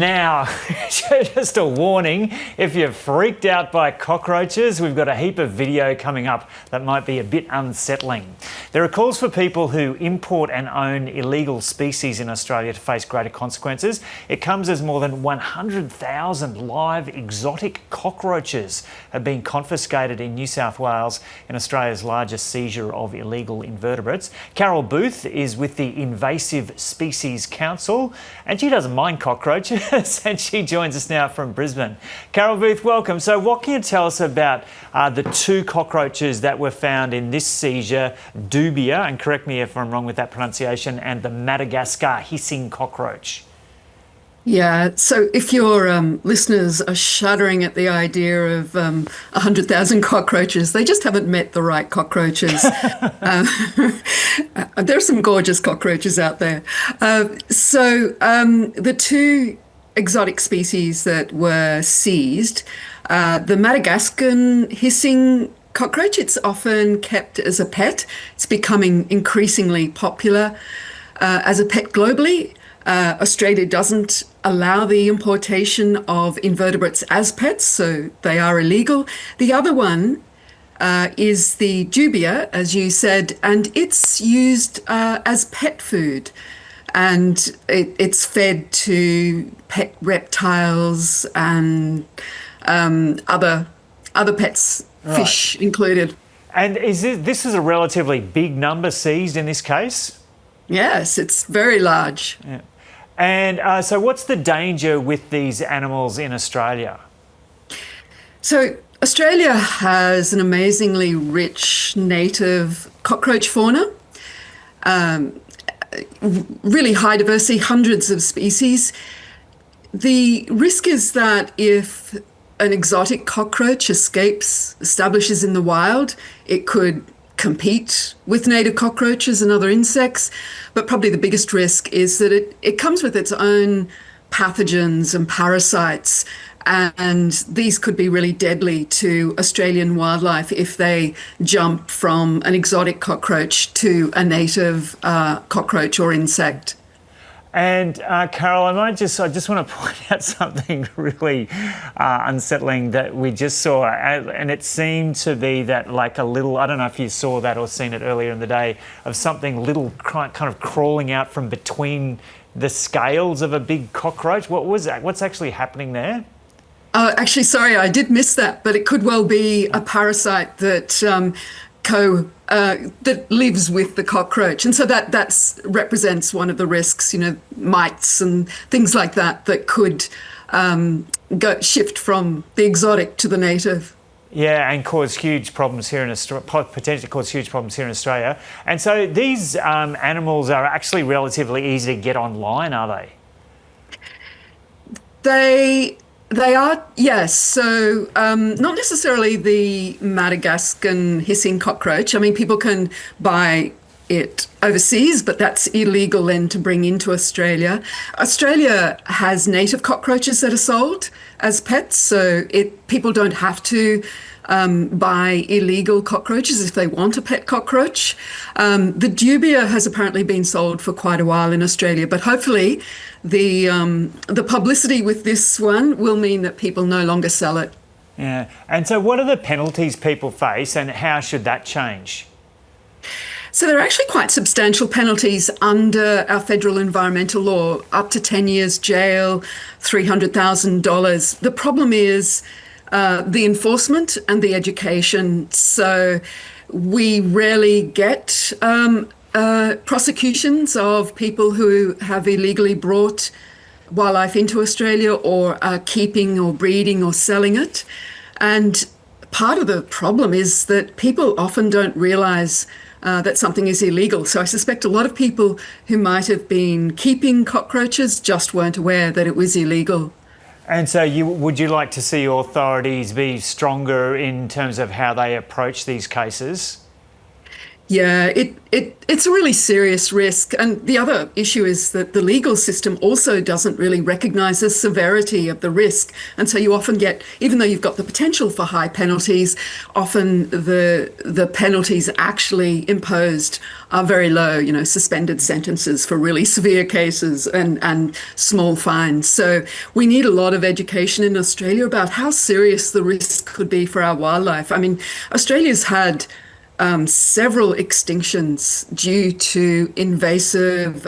Now, just a warning, if you're freaked out by cockroaches, we've got a heap of video coming up that might be a bit unsettling. There are calls for people who import and own illegal species in Australia to face greater consequences. It comes as more than 100,000 live exotic cockroaches have been confiscated in New South Wales in Australia's largest seizure of illegal invertebrates. Carol Booth is with the Invasive Species Council and she doesn't mind cockroaches and she joins us now from Brisbane. Carol Booth, welcome. So what can you tell us about the two cockroaches that were found in this seizure, dubia, and correct me if I'm wrong with that pronunciation, and the Madagascar hissing cockroach? Yeah, so if your listeners are shuddering at the idea of 100,000 cockroaches, they just haven't met the right cockroaches. There are some gorgeous cockroaches out there. The two exotic species that were seized, the Madagascar hissing cockroach, it's often kept as a pet. It's becoming increasingly popular as a pet globally. Australia doesn't allow the importation of invertebrates as pets, so they are illegal. The other one is the dubia, as you said, and it's used as pet food. And it's fed to pet reptiles and other pets, right, fish included. And this is a relatively big number seized in this case? Yes, it's very large. Yeah. And so what's the danger with these animals in Australia? So Australia has an amazingly rich native cockroach fauna, really high diversity, hundreds of species. The risk is that if an exotic cockroach establishes in the wild, it could compete with native cockroaches and other insects, but probably the biggest risk is that it comes with its own pathogens and parasites, and these could be really deadly to Australian wildlife if they jump from an exotic cockroach to a native cockroach or insect. And Carol, I just want to point out something really unsettling that we just saw, and it seemed to be that like a little, I don't know if you saw that or seen it earlier in the day, of something little kind of crawling out from between the scales of a big cockroach. What was that? What's actually happening there? Actually, sorry, I did miss that, but it could well be a parasite that that lives with the cockroach, and so that represents one of the risks. You know, mites and things like that could shift from the exotic to the native. Yeah, and cause huge problems here in Australia. Potentially cause huge problems here in Australia. And so these animals are actually relatively easy to get online, are they? They are, yes. So not necessarily the Madagascar hissing cockroach. I mean, people can buy it overseas, but that's illegal then to bring into Australia. Australia has native cockroaches that are sold as pets, so people don't have to buy illegal cockroaches if they want a pet cockroach. The dubia has apparently been sold for quite a while in Australia, but hopefully the publicity with this one will mean that people no longer sell it. Yeah. And so what are the penalties people face and how should that change? So there are actually quite substantial penalties under our federal environmental law, up to 10 years jail, $300,000. The problem is the enforcement and the education. So we rarely get prosecutions of people who have illegally brought wildlife into Australia or are keeping or breeding or selling it. And part of the problem is that people often don't realise that something is illegal. So I suspect a lot of people who might have been keeping cockroaches just weren't aware that it was illegal. And so would you like to see authorities be stronger in terms of how they approach these cases? Yeah, it's a really serious risk. And the other issue is that the legal system also doesn't really recognize the severity of the risk. And so you often get, even though you've got the potential for high penalties, often the penalties actually imposed are very low, suspended sentences for really severe cases and small fines. So we need a lot of education in Australia about how serious the risk could be for our wildlife. I mean, Australia's had several extinctions due to invasive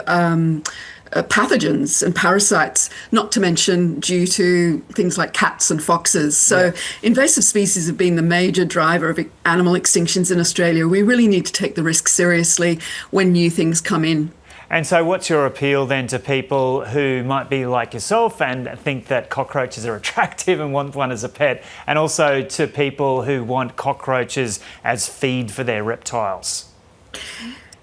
pathogens and parasites, not to mention due to things like cats and foxes. So invasive species have been the major driver of animal extinctions in Australia. We really need to take the risk seriously when new things come in. And so what's your appeal then to people who might be like yourself and think that cockroaches are attractive and want one as a pet, and also to people who want cockroaches as feed for their reptiles?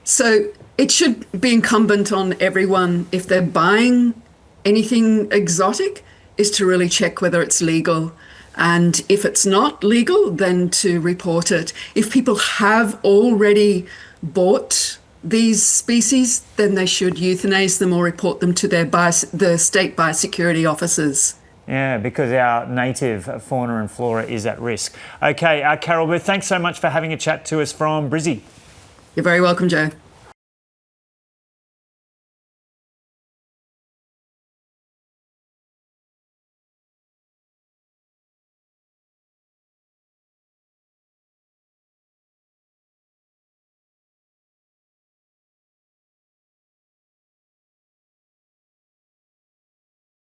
So it should be incumbent on everyone, if they're buying anything exotic, is to really check whether it's legal. And if it's not legal, then to report it. If people have already bought these species, then they should euthanize them or report them to the state biosecurity officers. Yeah, because our native fauna and flora is at risk. Okay, Carol Booth, thanks so much for having a chat to us from Brizzy. You're very welcome, Joe.